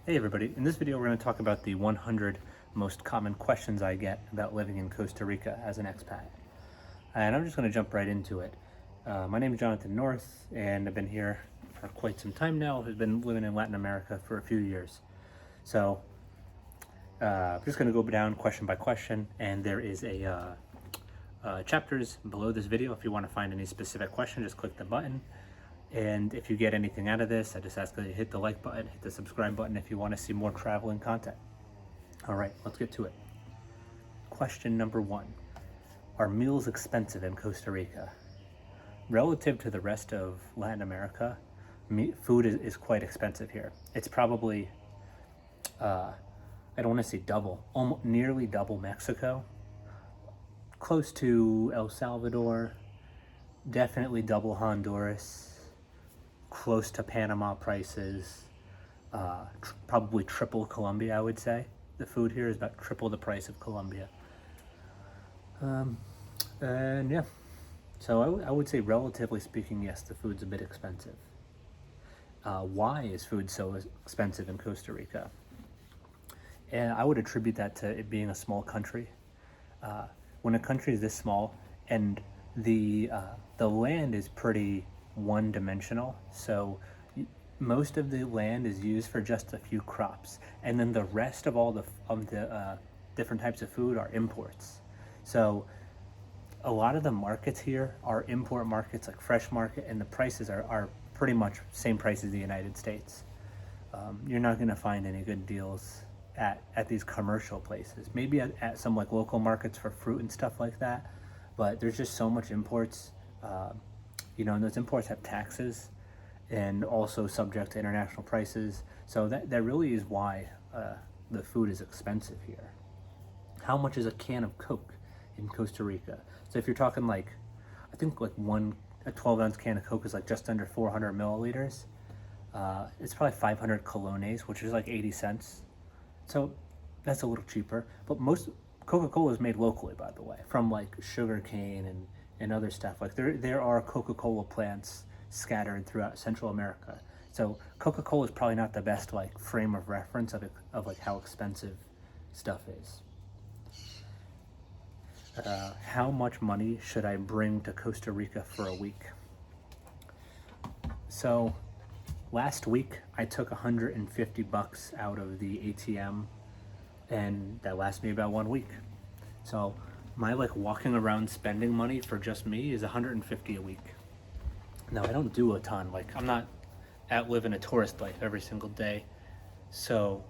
Hey everybody, in this video we're going to talk about the 100 most common questions I get about living in Costa Rica as an expat. And I'm just going to jump right into it. My name is Jonathan North and I've been here for quite some time now. I've been living in Latin America for a few years. So I'm just going to go down question by question, and there is chapters below this video. If you want to find any specific question, just click the button. And if you get anything out of this, I just ask that you hit the like button, hit the subscribe button if you want to see more traveling content. All right, let's get to it. Question number 1. Are meals expensive in Costa Rica? Relative to the rest of Latin America, food is quite expensive here. It's probably, I don't want to say double, almost nearly double Mexico, close to El Salvador, definitely double Honduras, close to Panama prices, probably triple Colombia, I would say. The food here is about triple the price of Colombia. And yeah, so I would say relatively speaking, yes, the food's a bit expensive. Why is food so expensive in Costa Rica? And I would attribute that to it being a small country. When a country is this small and the land is pretty one-dimensional, so most of the land is used for just a few crops, and then the rest of all the different types of food are imports. So a lot of the markets here are import markets, like fresh market, and the prices are pretty much same price as the United States. You're not going to find any good deals at these commercial places. Maybe at some like local markets for fruit and stuff like that, but there's just so much imports. And those imports have taxes and also subject to international prices. So that really is why the food is expensive here. How much is a can of Coke in Costa Rica? So if you're talking I think a 12-ounce can of Coke is like just under 400 milliliters. It's probably 500 colones, which is like 80 cents. So that's a little cheaper. But most Coca-Cola is made locally, by the way, from like sugar cane and other stuff. Like there are Coca-Cola plants scattered throughout Central America. So Coca-Cola is probably not the best frame of reference of how expensive stuff is. How much money should I bring to Costa Rica for a week? So last week I took $150 out of the ATM, and that lasted me about 1 week. So my walking around spending money for just me is $150 a week. Now I don't do a ton. I'm not out living a tourist life every single day. So,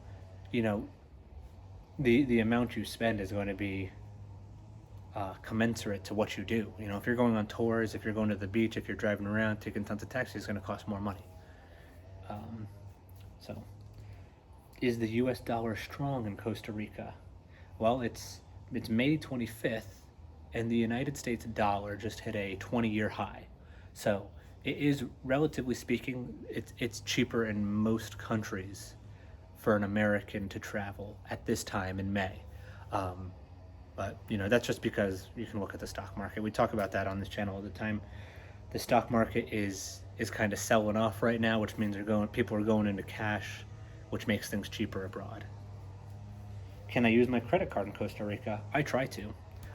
the amount you spend is going to be commensurate to what you do. If you're going on tours, if you're going to the beach, if you're driving around, taking tons of taxis, it's going to cost more money. So, is the U.S. dollar strong in Costa Rica? Well, it's May 25th, and the United States dollar just hit a 20-year high. So it is, relatively speaking, it's cheaper in most countries for an American to travel at this time in May. But that's just because you can look at the stock market. We talk about that on this channel all the time. The stock market is kind of selling off right now, which means people are going into cash, which makes things cheaper abroad. Can I use my credit card in Costa Rica? I try to.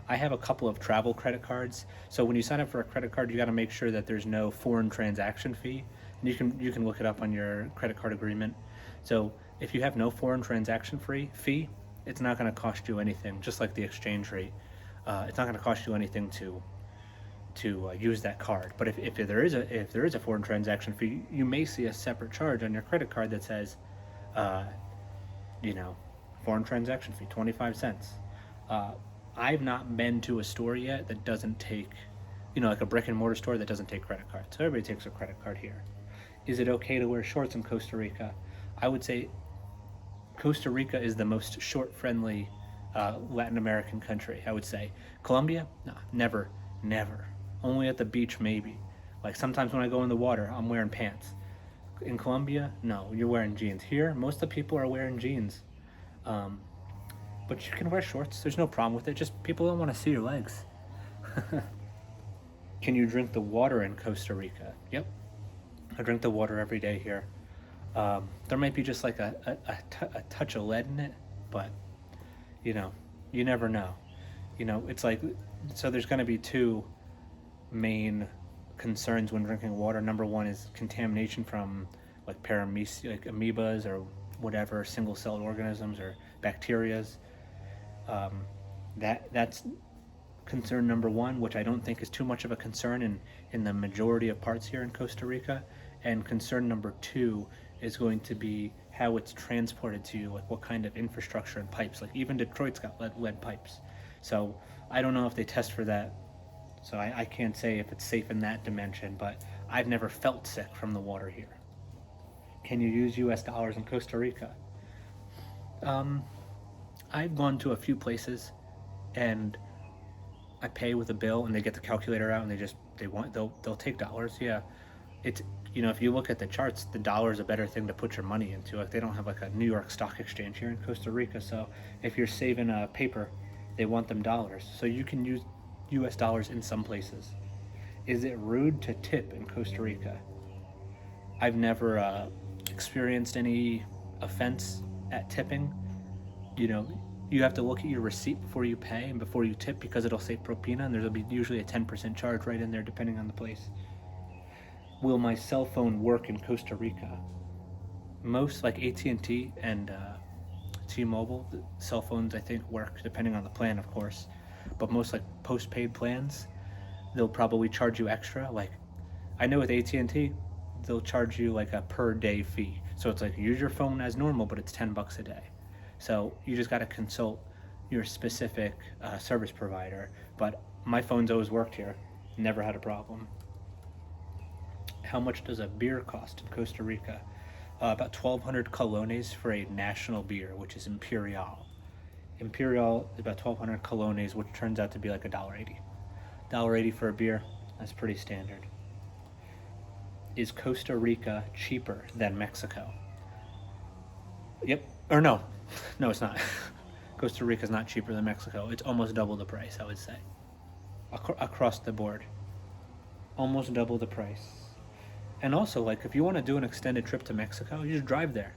I have a couple of travel credit cards. So when you sign up for a credit card, you got to make sure that there's no foreign transaction fee. And you can look it up on your credit card agreement. So if you have no foreign transaction fee, it's not going to cost you anything. Just like the exchange rate, it's not going to cost you anything to use that card. But if there is a foreign transaction fee, you may see a separate charge on your credit card that says, foreign transaction fee, 25 cents. I've not been to a store yet that doesn't take, like a brick and mortar store that doesn't take credit cards. So everybody takes a credit card here. Is it okay to wear shorts in Costa Rica? I would say Costa Rica is the most short-friendly Latin American country, I would say. Colombia? No, never. Only at the beach, maybe. Sometimes when I go in the water, I'm wearing pants. In Colombia, no, you're wearing jeans. Here, most of the people are wearing jeans. But you can wear shorts. There's no problem with it. Just people don't want to see your legs. Can you drink the water in Costa Rica? Yep. I drink the water every day here. There might be just like a touch of lead in it, but you know, you never know. It's like, so there's going to be two main concerns when drinking water. Number one is contamination from like like amoebas or whatever, single-celled organisms or bacterias. That's concern number one, which I don't think is too much of a concern in the majority of parts here in Costa Rica. And concern number two is going to be how it's transported to you, like what kind of infrastructure and pipes. Like even Detroit's got lead pipes. So I don't know if they test for that. So I can't say if it's safe in that dimension, but I've never felt sick from the water here. Can you use US dollars in Costa Rica? I've gone to a few places and I pay with a bill and they get the calculator out and they'll take dollars. Yeah. It's, if you look at the charts, the dollar is a better thing to put your money into. Like they don't have like a New York Stock Exchange here in Costa Rica. So if you're saving a paper, they want them dollars. So you can use US dollars in some places. Is it rude to tip in Costa Rica? I've never experienced any offense at tipping. You have to look at your receipt before you pay and before you tip because it'll say propina and there'll be usually a 10% charge right in there depending on the place. Will my cell phone work in Costa Rica? Most like AT&T and T-Mobile cell phones I think work depending on the plan, of course, but most like postpaid plans, they'll probably charge you extra. Like I know with AT&T, they'll charge you like a per day fee. So it's like use your phone as normal, but it's $10 a day. So you just got to consult your specific service provider. But my phone's always worked here, never had a problem. How much does a beer cost in Costa Rica? About 1,200 colones for a national beer, which is Imperial. Imperial is about 1,200 colones, which turns out to be like $1.80. $1.80 for a beer, that's pretty standard. Is Costa Rica cheaper than Mexico? Yep. Or no, it's not. Costa Rica is not cheaper than Mexico. It's almost double the price, I would say. Across the board. Almost double the price. And also, like, if you want to do an extended trip to Mexico, you just drive there.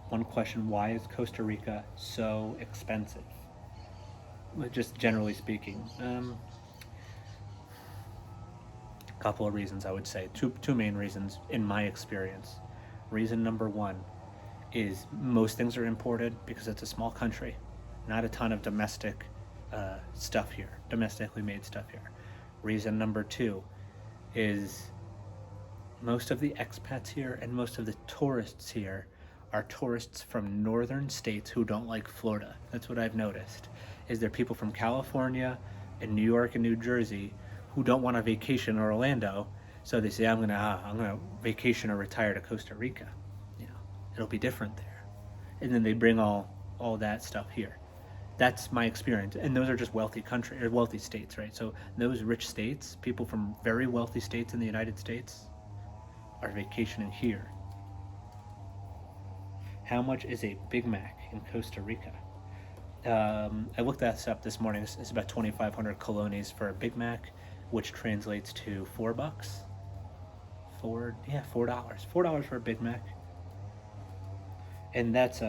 One question, why is Costa Rica so expensive? Just generally speaking. Couple of reasons, I would say. Two main reasons in my experience. Reason number one is most things are imported because it's a small country. Not a ton of domestic stuff here, domestically made stuff here. Reason number two is most of the expats here and most of the tourists here are tourists from northern states who don't like Florida. That's what I've noticed. Is there people from California and New York and New Jersey who don't want to vacation in Orlando, so they say I'm gonna vacation or retire to Costa Rica. It'll be different there, and then they bring all that stuff here. That's my experience, and those are just wealthy states, right? So those rich states, people from very wealthy states in the United States, are vacationing here. How much is a Big Mac in Costa Rica? I looked that up this morning. It's about 2,500 colones for a Big Mac, which translates to $4. $4. $4 for a Big Mac. And that's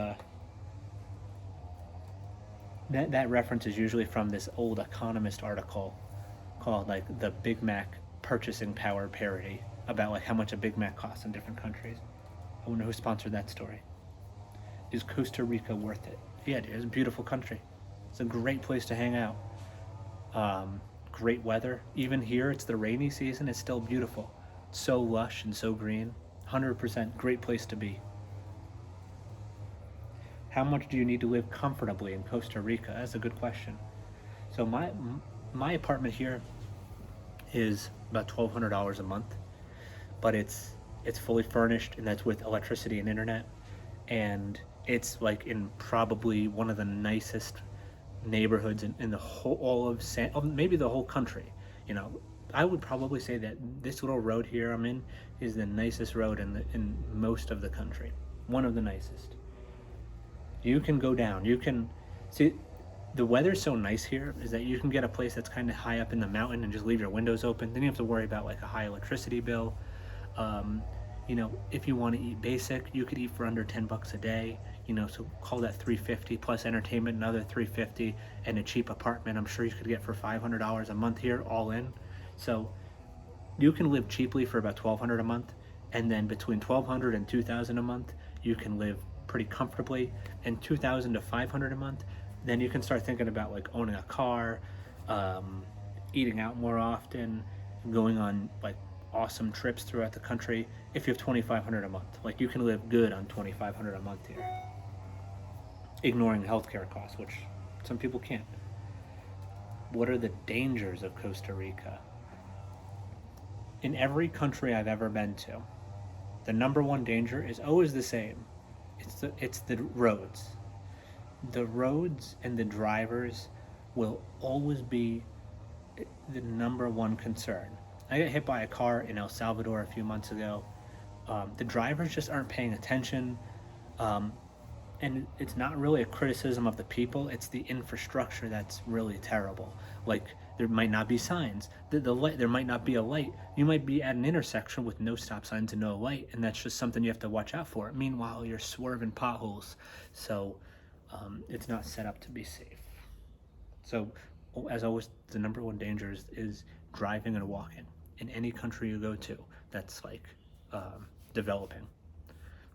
that reference is usually from this old Economist article called like the Big Mac purchasing power parity, about like how much a Big Mac costs in different countries. I wonder who sponsored that story. Is Costa Rica worth it? Yeah, it is. It's a beautiful country. It's a great place to hang out. Great weather. Even here, it's the rainy season. It's still beautiful. It's so lush and so green. 100% great place to be. How much do you need to live comfortably in Costa Rica? That's a good question. So my apartment here is about $1,200 a month, but it's fully furnished, and that's with electricity and internet, and it's like in probably one of the nicest neighborhoods in the whole maybe the whole country. I would probably say that this little road here I'm in is the nicest road in most of the country. One of the nicest. You can go down. You can see the weather's so nice here is that you can get a place that's kind of high up in the mountain and just leave your windows open. Then you have to worry about like a high electricity bill. You know, if you want to eat basic, you could eat for under $10 a day. You know, so call that $350 plus entertainment, another $350, and a cheap apartment. I'm sure you could get for $500 a month here, all in. So you can live cheaply for about $1,200 a month, and then between $1,200 and $2,000 a month, you can live pretty comfortably. And $2,000 to $500 a month, then you can start thinking about like owning a car, eating out more often, going on like awesome trips throughout the country. If you have $2,500 a month, like you can live good on $2,500 a month here, ignoring healthcare costs, which some people can't. What are the dangers of Costa Rica? In every country I've ever been to, the number one danger is always the same. It's the roads. The roads and the drivers will always be the number one concern. I got hit by a car in El Salvador a few months ago. The drivers just aren't paying attention. And it's not really a criticism of the people, it's the infrastructure that's really terrible. Like, there might not be signs, the light, there might not be a light. You might be at an intersection with no stop signs and no light, and that's just something you have to watch out for. Meanwhile, you're swerving potholes, so it's not set up to be safe. So, as always, the number one danger is driving and walking in any country you go to that's like developing,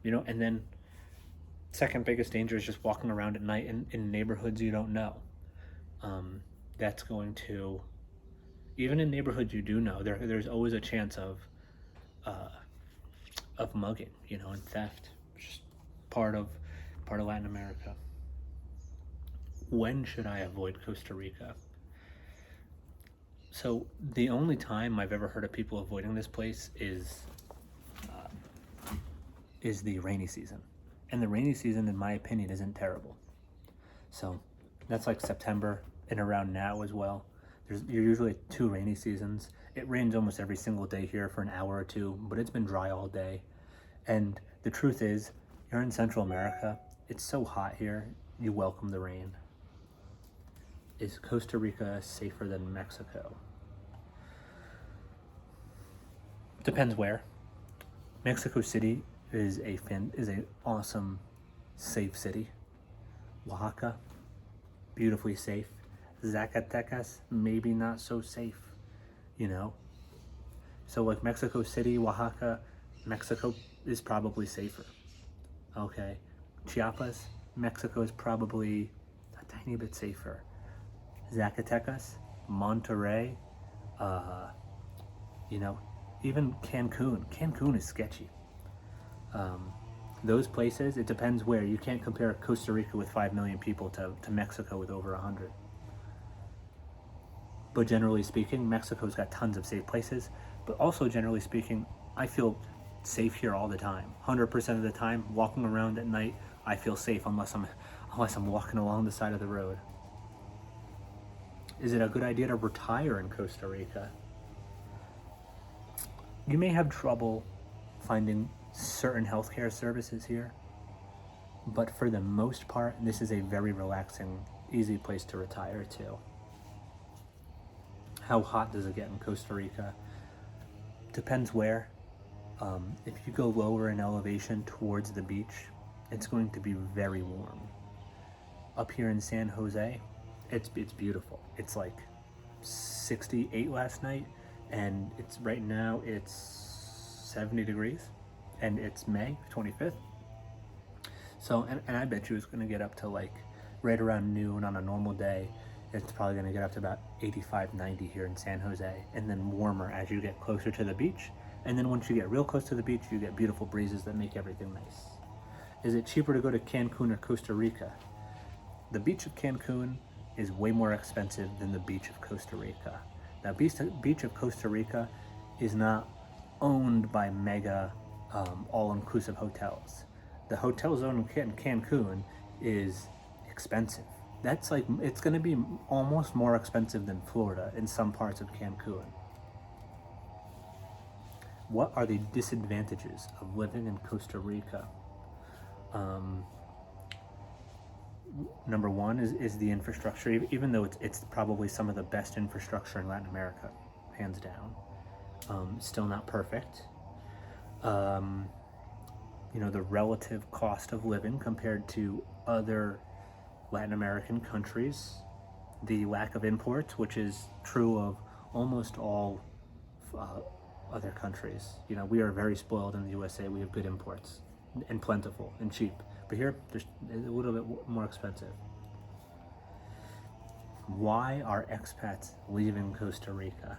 you know. And then second biggest danger is just walking around at night in neighborhoods you don't know. That's going to, even in neighborhoods you do know, there's always a chance of mugging, you know, and theft. Just part of Latin America. When should I avoid Costa Rica? So the only time I've ever heard of people avoiding this place is the rainy season. And the rainy season, in my opinion, isn't terrible. So that's like September and around now as well. You're usually 2 rainy seasons. It rains almost every single day here for an hour or 2, but it's been dry all day. And the truth is, you're in Central America. It's so hot here. You welcome the rain. Is Costa Rica safer than Mexico? Depends where. Mexico City is a awesome, safe city. Oaxaca, beautifully safe. Zacatecas, maybe not so safe, you know. So like Mexico City, Oaxaca, Mexico is probably safer. Okay, Chiapas, Mexico is probably a tiny bit safer. Zacatecas, Monterrey, you know, even Cancun. Cancun is sketchy. Those places, it depends where. You can't compare Costa Rica with 5 million people to Mexico with over 100. But generally speaking, Mexico's got tons of safe places. But also generally speaking, I feel safe here all the time. 100% of the time, walking around at night, I feel safe unless I'm walking along the side of the road. Is it a good idea to retire in Costa Rica? You may have trouble finding certain healthcare services here, but for the most part, this is a very relaxing, easy place to retire to. How hot does it get in Costa Rica? Depends where. If you go lower in elevation towards the beach, it's going to be very warm. Up here in San Jose, it's beautiful. It's like 68 last night, and right now it's 70 degrees, and it's May 25th. So, and I bet you it's going to get up to like right around noon on a normal day. It's probably going to get up to about 85, 90 here in San Jose, and then warmer as you get closer to the beach. And then once you get real close to the beach, you get beautiful breezes that make everything nice. Is it cheaper to go to Cancun or Costa Rica? The beach of Cancun is way more expensive than the beach of Costa Rica. Now, beach of Costa Rica is not owned by mega all-inclusive hotels. The hotel zone in Cancun is expensive. That's like, it's going to be almost more expensive than Florida in some parts of Cancun. What are the disadvantages of living in Costa Rica? Number one is the infrastructure, even though it's probably some of the best infrastructure in Latin America, hands down. Still not perfect. The relative cost of living compared to other Latin American countries, the lack of imports, which is true of almost all other countries. We are very spoiled in the USA. We have good imports and plentiful and cheap. But here, they're a little bit more expensive. Why are expats leaving Costa Rica?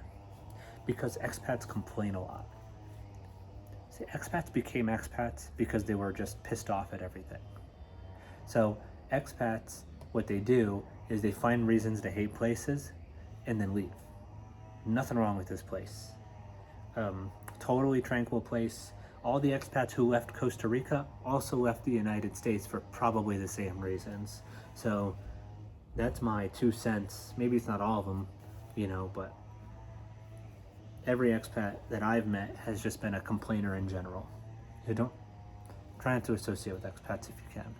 Because expats complain a lot. See, expats became expats because they were just pissed off at everything. So expats, what they do is they find reasons to hate places and then leave. Nothing wrong with this place. Totally tranquil place. All the expats who left Costa Rica also left the United States for probably the same reasons. So that's my 2 cents. Maybe it's not all of them, but every expat that I've met has just been a complainer in general. Try not to associate with expats if you can.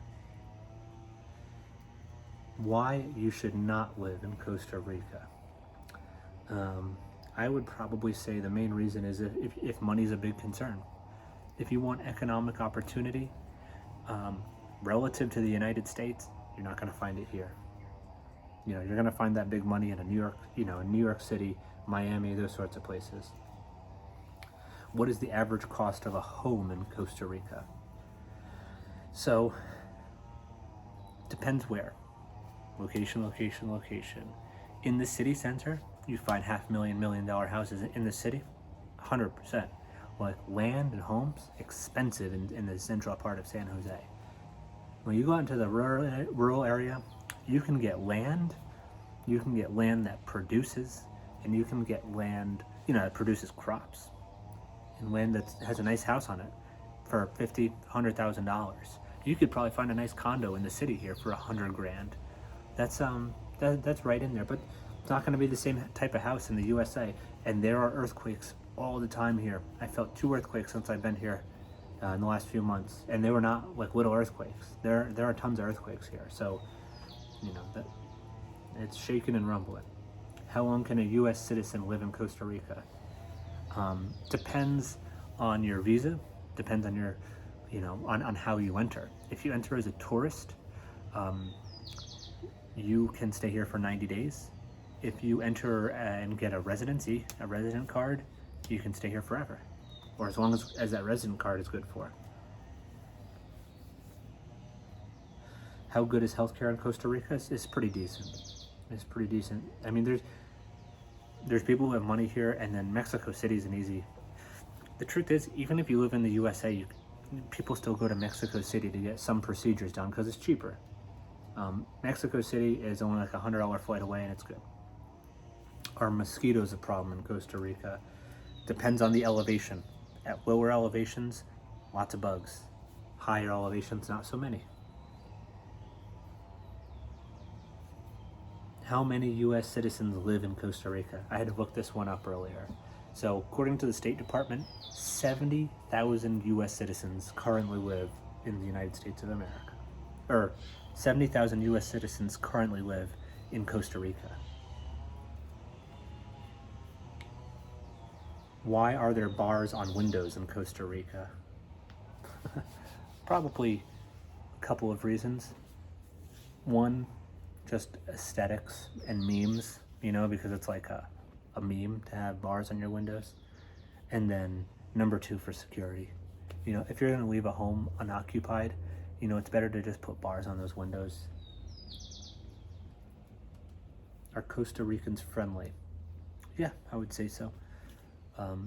Why you should not live in Costa Rica. I would probably say the main reason is if money's a big concern. If you want economic opportunity relative to the United States, you're not going to find it here. You're going to find that big money in New York City, Miami, those sorts of places. What is the average cost of a home in Costa Rica? So, depends where. Location, location, location. In the city center, you find $500,000, $1 million houses in the city, 100%. Like land and homes, expensive in the central part of San Jose. When you go out into the rural area, you can get land that produces, and you can get land, that produces crops, and land that has a nice house on it for $50,000, $100,000. You could probably find a nice condo in the city here for $100,000. That's right in there, but it's not going to be the same type of house in the USA. And there are earthquakes all the time here. I felt 2 earthquakes since I've been here in the last few months, and they were not like little earthquakes. There are tons of earthquakes here, so that it's shaking and rumbling. How long can a U.S. citizen live in Costa Rica? Depends on your visa. Depends on your, on how you enter. If you enter as a tourist, you can stay here for 90 days. If you enter and get a resident card, you can stay here forever, or as long as that resident card is good for. How good is healthcare in Costa Rica? It's pretty decent. It's pretty decent. I mean, there's people who have money here, and then Mexico City is an easy. The truth is, even if you live in the USA, people still go to Mexico City to get some procedures done because it's cheaper. Mexico City is only like $100 flight away, and it's good. Are mosquitoes a problem in Costa Rica? Depends on the elevation. At lower elevations, lots of bugs. Higher elevations, not so many. How many U.S. citizens live in Costa Rica? I had to look this one up earlier. So, according to the State Department, 70,000 U.S. citizens currently live in the United States of America. Or 70,000 U.S. citizens currently live in Costa Rica. Why are there bars on windows in Costa Rica? Probably a couple of reasons. One, just aesthetics and memes, because it's like a meme to have bars on your windows. And then number 2, for security. If you're going to leave a home unoccupied, it's better to just put bars on those windows. Are Costa Ricans friendly? Yeah, I would say so.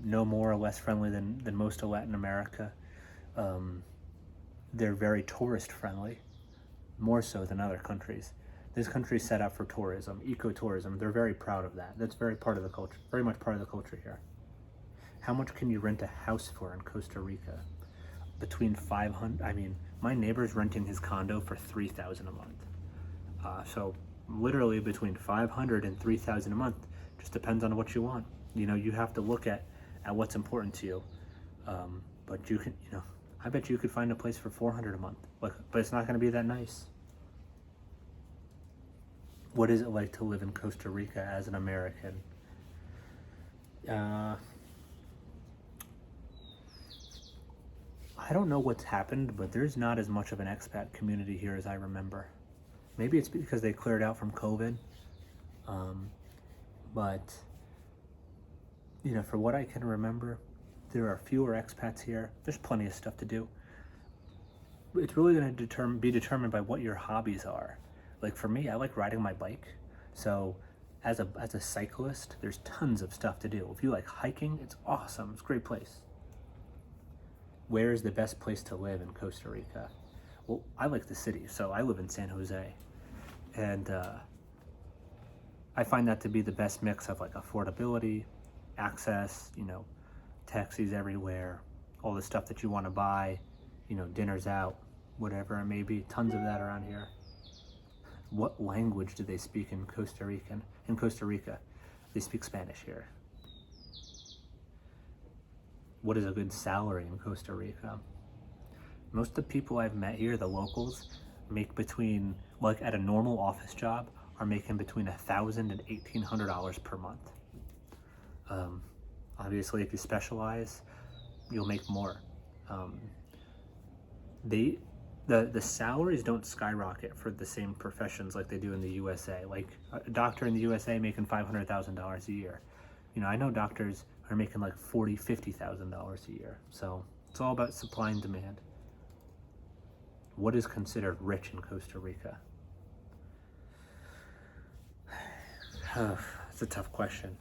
No more or less friendly than most of Latin America. They're very tourist friendly, more so than other countries. This country is set up for tourism, ecotourism. They're very proud of that. That's very part of the culture, very much part of the culture here. How much can you rent a house for in Costa Rica? Between 500, my neighbor's renting his condo for $3,000 a month. So literally between $500 and $3,000 a month, just depends on what you want. You have to look at what's important to you. But you can, I bet you could find a place for $400 a month, but it's not going to be that nice. What is it like to live in Costa Rica as an American? I don't know what's happened, but there's not as much of an expat community here as I remember. Maybe it's because they cleared out from COVID. But, for what I can remember, there are fewer expats here. There's plenty of stuff to do. It's really going to be determined by what your hobbies are. Like for me, I like riding my bike. So as a cyclist, there's tons of stuff to do. If you like hiking, it's awesome. It's a great place. Where is the best place to live in Costa Rica? Well, I like the city, so I live in San Jose. And I find that to be the best mix of like affordability, access, taxis everywhere, all the stuff that you want to buy, dinners out, whatever it may be, tons of that around here. What language do they speak in Costa Rica? They speak Spanish here. What is a good salary in Costa Rica? Most of the people I've met here, the locals, make between, like at a normal office job, are making between $1,000 and $1,800 per month. Obviously, if you specialize, you'll make more. The salaries don't skyrocket for the same professions like they do in the USA. Like a doctor in the USA making $500,000 a year. I know doctors are making like $40,000, $50,000 a year. So it's all about supply and demand. What is considered rich in Costa Rica? It's a tough question.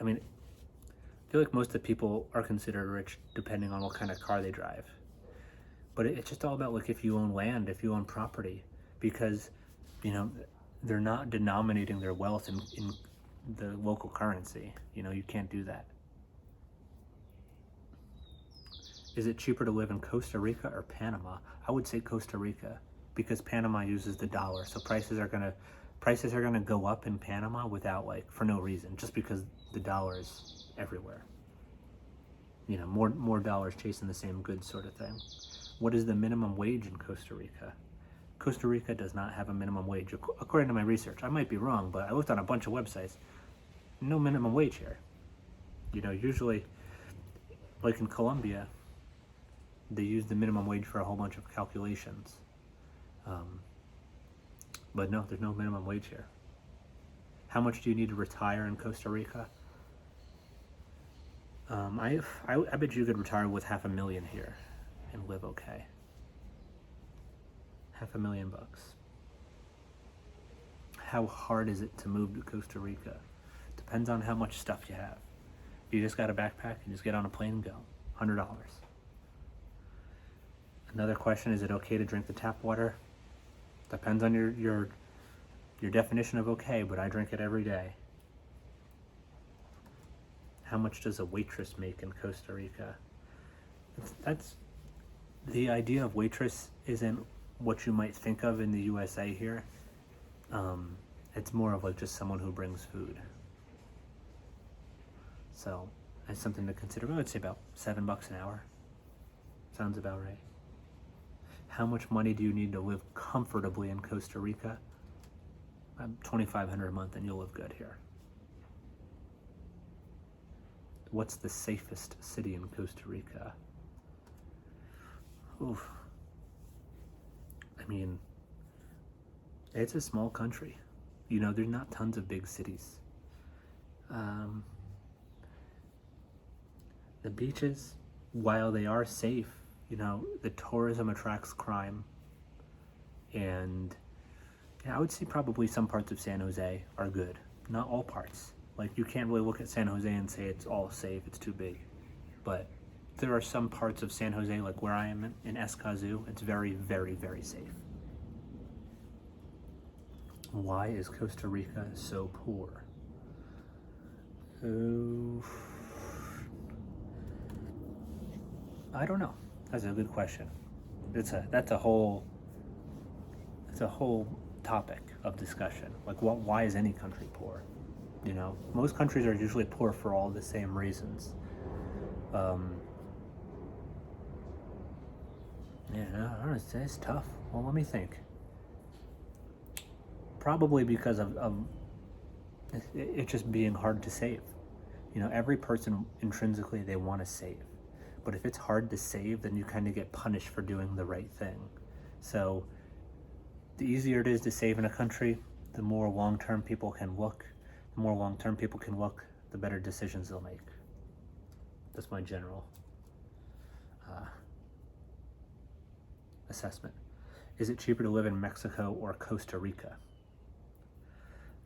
I feel like most of the people are considered rich depending on what kind of car they drive. But it's just all about like if you own land, if you own property, because they're not denominating their wealth in the local currency. You can't do that. Is it cheaper to live in Costa Rica or Panama? I would say Costa Rica, because Panama uses the dollar, so prices are gonna go up in Panama without for no reason, just because the dollar is everywhere. More dollars chasing the same goods, sort of thing. What is the minimum wage in Costa Rica? Costa Rica does not have a minimum wage, according to my research. I might be wrong, but I looked on a bunch of websites. No minimum wage here. Usually, like in Colombia, they use the minimum wage for a whole bunch of calculations. But no, there's no minimum wage here. How much do you need to retire in Costa Rica? I bet you could retire with $500,000 here and live okay. $500,000 bucks. How hard is it to move to Costa Rica? Depends on how much stuff you have. You just got a backpack and just get on a plane and go. $100. Another question, is it okay to drink the tap water? Depends on your definition of okay, but I drink it every day. How much does a waitress make in Costa Rica? That's the idea of waitress isn't what you might think of in the USA here. It's more of like just someone who brings food. So that's something to consider. I would say about $7 an hour. Sounds about right. How much money do you need to live comfortably in Costa Rica? $2,500 a month and you'll live good here. What's the safest city in Costa Rica? Oof. It's a small country. There's not tons of big cities. The beaches, while they are safe, the tourism attracts crime. And I would say probably some parts of San Jose are good. Not all parts. You can't really look at San Jose and say it's all safe, it's too big. But there are some parts of San Jose, like where I am in Escazú, it's very, very, very safe. Why is Costa Rica so poor? I don't know. That's a good question. That's a whole topic of discussion. Why is any country poor? Most countries are usually poor for all the same reasons. I don't know, it's tough. Well, let me think. Probably because of it just being hard to save. Every person intrinsically, they want to save. But if it's hard to save, then you kind of get punished for doing the right thing. So the easier it is to save in a country, the more long-term people can look. The more long-term people can look, the better decisions they'll make. That's my general assessment. Is it cheaper to live in Mexico or Costa Rica?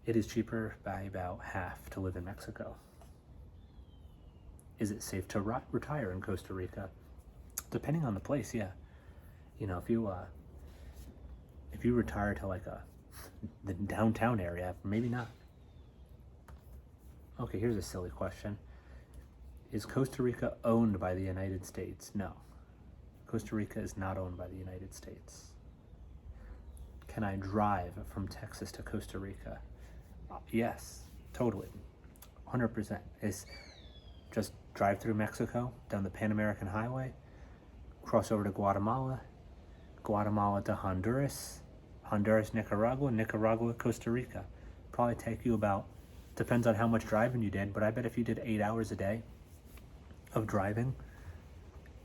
It is cheaper by about half to live in Mexico. Is it safe to retire in Costa Rica? Depending on the place, yeah. You know, if you retire to like the downtown area, maybe not. Okay, here's a silly question. Is Costa Rica owned by the United States? No. Costa Rica is not owned by the United States. Can I drive from Texas to Costa Rica? Yes, totally. 100%. It's just drive through Mexico, down the Pan American Highway, cross over to Guatemala, Guatemala to Honduras, Honduras, Nicaragua, Nicaragua, Costa Rica. Probably take you about, depends on how much driving you did, but I bet if you did 8 hours a day of driving,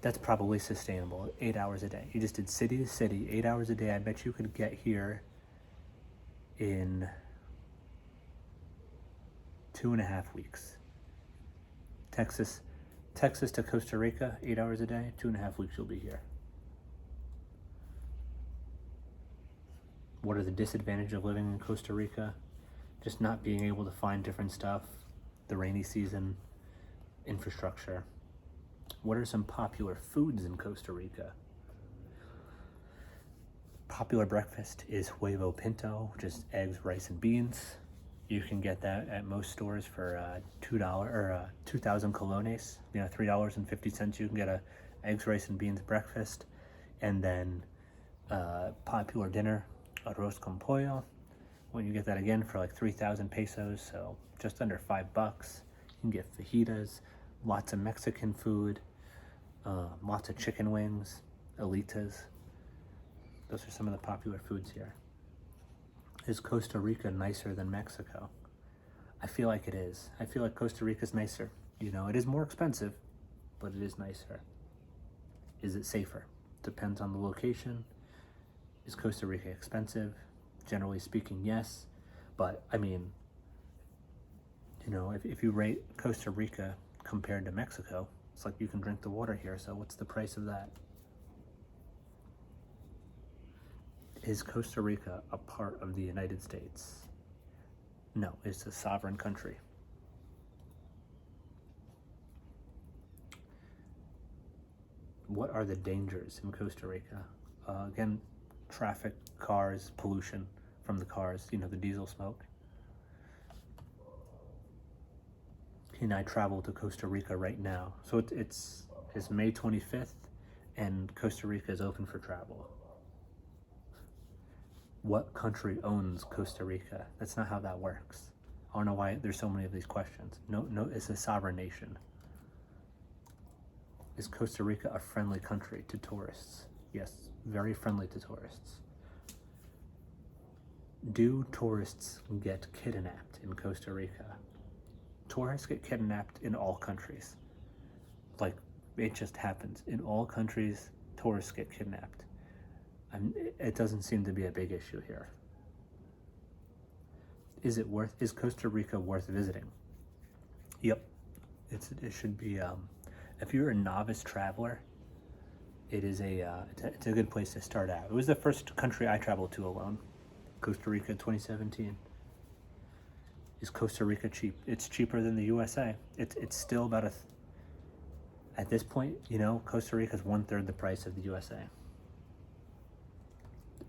that's probably sustainable. 8 hours a day. You just did city to city, 8 hours a day. I bet you could get here in 2.5 weeks. Texas to Costa Rica, 8 hours a day, 2.5 weeks you'll be here. What are the disadvantages of living in Costa Rica? Just not being able to find different stuff, the rainy season, infrastructure. What are some popular foods in Costa Rica? Popular breakfast is huevo pinto, which is eggs, rice, and beans. You can get that at most stores for $2 or 2,000 colones. You know, $3.50. You can get a eggs, rice, and beans breakfast, and then popular dinner, arroz con pollo. When you get that again for like 3,000 pesos, so just under $5. You can get fajitas, lots of Mexican food, lots of chicken wings, alitas. Those are some of the popular foods here. Is Costa Rica nicer than Mexico? I feel like it is. I feel like Costa Rica is nicer. You know, it is more expensive, but it is nicer. Is it safer? Depends on the location. Is Costa Rica expensive? Generally speaking, yes. But, I mean, you know, if you rate Costa Rica compared to Mexico, it's like you can drink the water here, so what's the price of that? Is Costa Rica a part of the United States? No, it's a sovereign country. What are the dangers in Costa Rica? Again, traffic, cars, pollution from the cars, you know, the diesel smoke. Can I travel to Costa Rica right now? So it's May 25th, and Costa Rica is open for travel. What country owns Costa Rica? That's not how that works. I don't know why there's so many of these questions. No, it's a sovereign nation. Is Costa Rica a friendly country to tourists? Yes, very friendly to tourists. Do tourists get kidnapped in Costa Rica? Tourists get kidnapped in all countries. Like, it just happens. In all countries, tourists get kidnapped. It doesn't seem to be a big issue here. Is Costa Rica worth visiting? Yep. It should be, if you're a novice traveler, it's a good place to start out. It was the first country I traveled to alone. Costa Rica 2017. Is Costa Rica cheap? It's cheaper than the USA. It's still about at this point, you know, Costa Rica is 1/3 the price of the USA.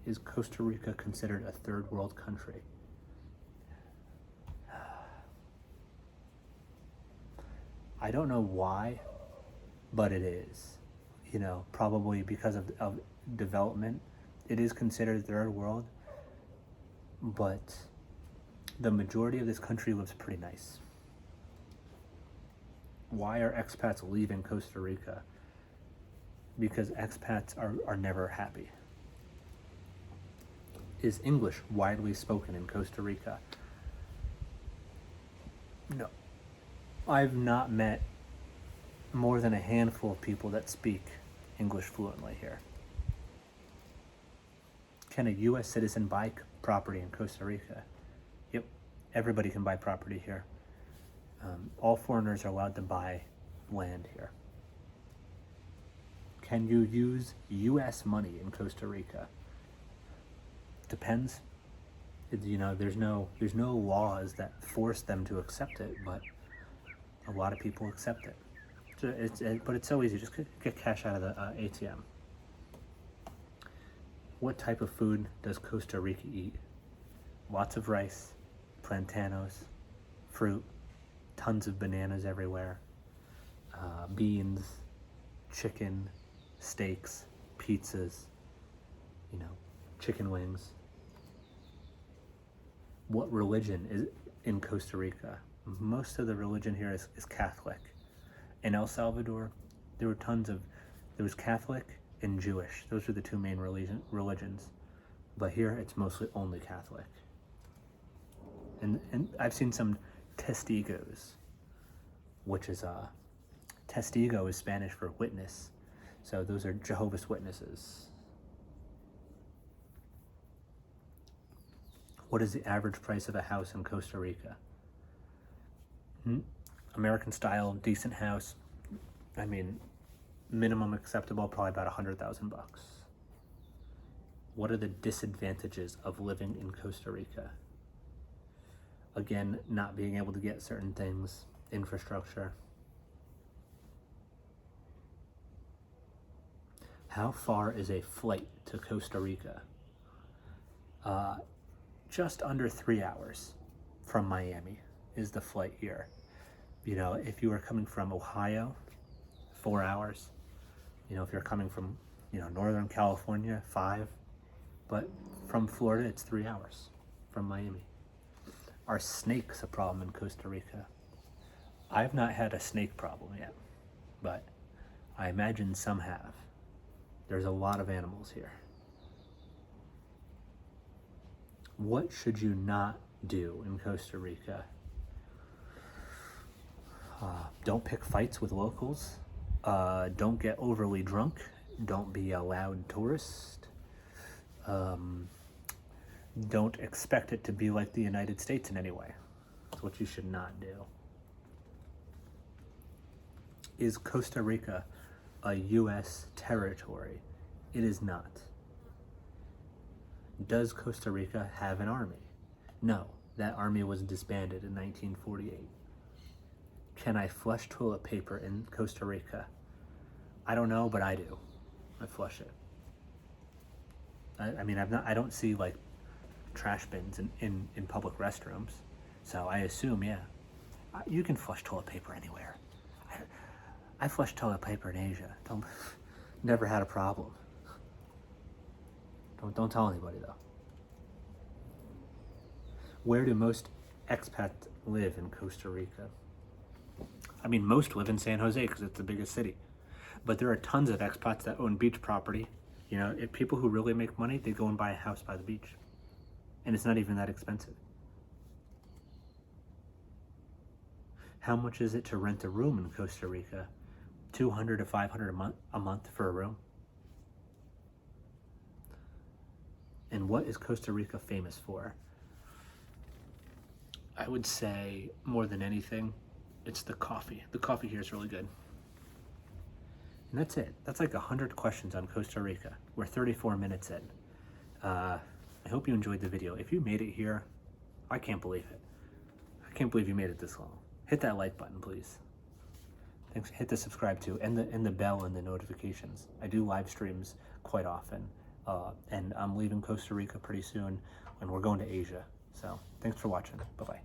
Is Costa Rica considered a third world country? I don't know why, but it is. You know, probably because of development. It is considered third world, but the majority of this country lives pretty nice. Why are expats leaving Costa Rica? Because expats are never happy. Is English widely spoken in Costa Rica? No. I've not met more than a handful of people that speak English fluently here. Can a U.S. citizen buy property in Costa Rica? Yep, everybody can buy property here. All foreigners are allowed to buy land here. Can you use U.S. money in Costa Rica? Depends. There's no laws that force them to accept it, but a lot of people accept it. But it's so easy. Just get cash out of the ATM. What type of food does Costa Rica eat? Lots of rice, plantanos, fruit, tons of bananas everywhere, beans, chicken, steaks, pizzas, chicken wings. What religion is in Costa Rica? Most of the religion here is Catholic. In El Salvador, there was Catholic and Jewish. Those are the two main religions. But here, it's mostly only Catholic. And I've seen some testigos, which is, testigo is Spanish for witness. So those are Jehovah's Witnesses. What is the average price of a house in Costa Rica? American style, decent house. I mean, minimum acceptable, probably about $100,000. What are the disadvantages of living in Costa Rica? Again, not being able to get certain things, infrastructure. How far is a flight to Costa Rica? Just under 3 hours from Miami is the flight here. If you were coming from Ohio, 4 hours. If you're coming from, Northern California, 5. But from Florida, it's 3 hours from Miami. Are snakes a problem in Costa Rica? I've not had a snake problem yet, but I imagine some have. There's a lot of animals here. What should you not do in Costa Rica? Don't pick fights with locals. Don't get overly drunk. Don't be a loud tourist. Don't expect it to be like the United States in any way. That's what you should not do. Is Costa Rica a U.S. territory? It is not. Does Costa Rica have an army? No, that army was disbanded in 1948. Can I flush toilet paper in Costa Rica? I don't know, but I do. I flush it. I don't see like trash bins in public restrooms, so I assume, yeah, you can flush toilet paper anywhere. I flush toilet paper in Asia. Never had a problem. Don't tell anybody though. Where do most expats live in Costa Rica? Most live in San Jose because it's the biggest city. But there are tons of expats that own beach property. If people who really make money, they go and buy a house by the beach. And it's not even that expensive. How much is it to rent a room in Costa Rica? $200 to $500 a month for a room. And what is Costa Rica famous for? I would say more than anything, it's the coffee. The coffee here is really good. And that's it. That's like 100 questions on Costa Rica. We're 34 minutes in. I hope you enjoyed the video. If you made it here, I can't believe it. I can't believe you made it this long. Hit that like button, please. Thanks. Hit the subscribe too, and the bell and the notifications. I do live streams quite often, and I'm leaving Costa Rica pretty soon, and we're going to Asia. So thanks for watching. Bye-bye.